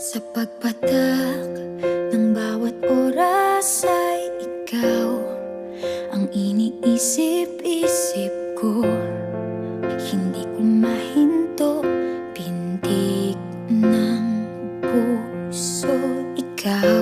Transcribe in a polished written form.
Sa pagpatak ng bawat oras ay ikaw ang iniisip-isip ko. Hindi ko mahinto, pintig ng puso, ikaw